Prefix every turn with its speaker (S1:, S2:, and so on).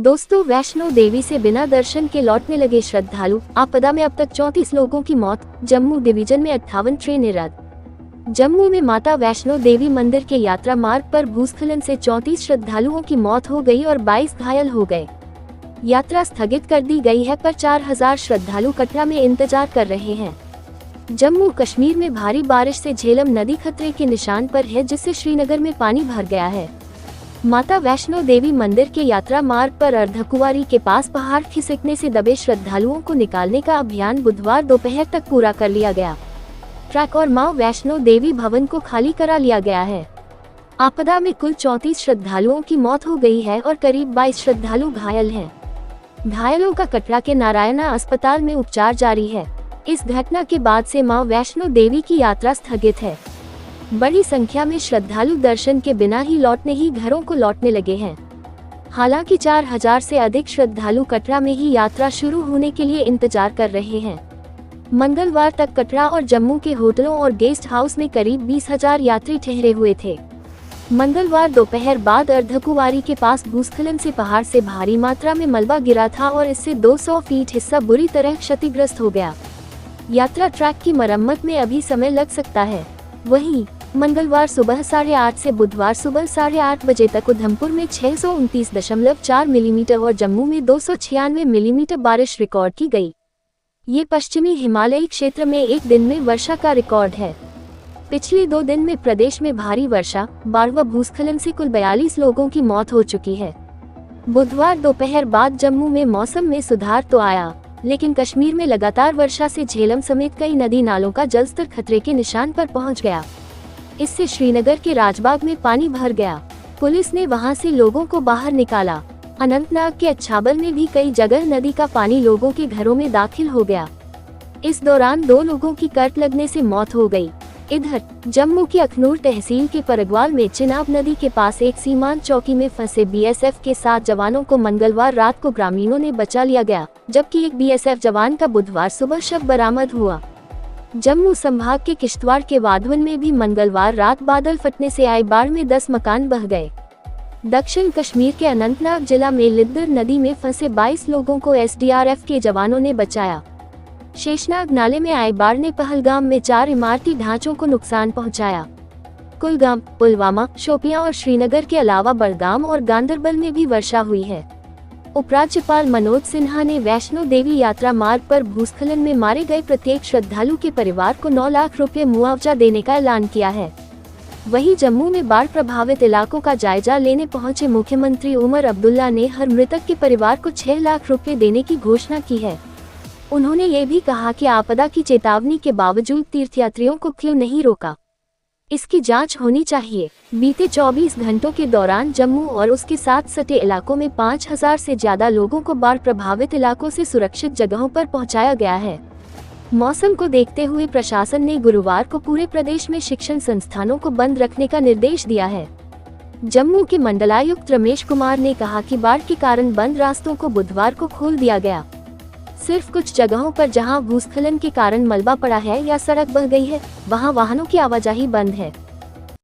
S1: दोस्तों, वैष्णो देवी से बिना दर्शन के लौटने लगे श्रद्धालु। आपदा में अब तक 34 लोगों की मौत। जम्मू डिवीजन में 58 ट्रेनें रद्द। जम्मू में माता वैष्णो देवी मंदिर के यात्रा मार्ग पर भूस्खलन से 34 श्रद्धालुओं की मौत हो गई और 22 घायल हो गए। यात्रा स्थगित कर दी गई है, पर 4000 श्रद्धालु कटरा में इंतजार कर रहे हैं। जम्मू कश्मीर में भारी बारिश से झेलम नदी खतरे के निशान पर है, जिससे श्रीनगर में पानी भर गया है। माता वैष्णो देवी मंदिर के यात्रा मार्ग पर अर्धकुंवारी के पास पहाड़ खिसकने से दबे श्रद्धालुओं को निकालने का अभियान बुधवार दोपहर तक पूरा कर लिया गया। ट्रैक और मां वैष्णो देवी भवन को खाली करा लिया गया है। आपदा में कुल 34 श्रद्धालुओं की मौत हो गई है और करीब 22 श्रद्धालु घायल हैं। घायलों का कटरा के नारायणा अस्पताल में उपचार जारी है। इस घटना के बाद से मां वैष्णो देवी की यात्रा स्थगित है। बड़ी संख्या में श्रद्धालु दर्शन के बिना ही घरों को लौटने लगे हैं। हालांकि 4000 से अधिक श्रद्धालु कटरा में ही यात्रा शुरू होने के लिए इंतजार कर रहे हैं। मंगलवार तक कटरा और जम्मू के होटलों और गेस्ट हाउस में करीब 20,000 यात्री ठहरे हुए थे। मंगलवार दोपहर बाद अर्धकुंवारी के पास भूस्खलन से पहाड़ से भारी मात्रा में मलबा गिरा था और इससे 200 फीट हिस्सा बुरी तरह क्षतिग्रस्त हो गया। यात्रा ट्रैक की मरम्मत में अभी समय लग सकता है। वहीं मंगलवार सुबह 8:30 से बुधवार सुबह 8:30 बजे तक उधमपुर में 629.4 मिलीमीटर और जम्मू में 296 मिलीमीटर बारिश रिकॉर्ड की गई। ये पश्चिमी हिमालयी क्षेत्र में एक दिन में वर्षा का रिकॉर्ड है। पिछले 2 दिन में प्रदेश में भारी वर्षा, बाढ़ व भूस्खलन से कुल 42 लोगों की मौत हो चुकी है। बुधवार दोपहर बाद जम्मू में मौसम में सुधार तो आया, लेकिन कश्मीर में लगातार वर्षा से झेलम समेत कई नदी नालों का जलस्तर खतरे के निशान पर पहुंच गया। इससे श्रीनगर के राजबाग में पानी भर गया। पुलिस ने वहां से लोगों को बाहर निकाला। अनंतनाग के अच्छाबल में भी कई जगह नदी का पानी लोगों के घरों में दाखिल हो गया। इस दौरान 2 लोगों की करंट लगने से मौत हो गई। इधर जम्मू की अखनूर तहसील के परगवाल में चिनाब नदी के पास एक सीमांत चौकी में फंसे बीएसएफ के 7 जवानों को मंगलवार रात को ग्रामीणों ने बचा लिया गया, जबकि एक बीएसएफ जवान का बुधवार सुबह शव बरामद हुआ। जम्मू संभाग के किश्तवाड़ के वाधवन में भी मंगलवार रात बादल फटने से आई बाढ़ में 10 मकान बह गए। दक्षिण कश्मीर के अनंतनाग जिला में लिद्दर नदी में फंसे 22 लोगों को एसडीआरएफ के जवानों ने बचाया। शेषनाग नाले में आई बाढ़ ने पहलगाम में 4 इमारती ढांचों को नुकसान पहुंचाया। कुलगाम, पुलवामा, शोपियां और श्रीनगर के अलावा बड़गाम और गांदरबल में भी वर्षा हुई है। उपराज्यपाल मनोज सिन्हा ने वैष्णो देवी यात्रा मार्ग पर भूस्खलन में मारे गए प्रत्येक श्रद्धालु के परिवार को 9 लाख रुपए मुआवजा देने का ऐलान किया है। वहीं जम्मू में बाढ़ प्रभावित इलाकों का जायजा लेने पहुंचे मुख्यमंत्री उमर अब्दुल्ला ने हर मृतक के परिवार को 6 लाख रुपए देने की घोषणा की है। उन्होंने ये भी कहा कि आपदा की चेतावनी के बावजूद तीर्थयात्रियों को क्यों नहीं रोका, इसकी जांच होनी चाहिए। बीते 24 घंटों के दौरान जम्मू और उसके साथ सटे इलाकों में 5000 से ज्यादा लोगों को बाढ़ प्रभावित इलाकों से सुरक्षित जगहों पर पहुंचाया गया है। मौसम को देखते हुए प्रशासन ने गुरुवार को पूरे प्रदेश में शिक्षण संस्थानों को बंद रखने का निर्देश दिया है। जम्मू के मंडलायुक्त रमेश कुमार ने कहा कि बाढ़ के कारण बंद रास्तों को बुधवार को खोल दिया गया। सिर्फ कुछ जगहों पर जहां भूस्खलन के कारण मलबा पड़ा है या सड़क बह गई है, वहां वाहनों की आवाजाही बंद है।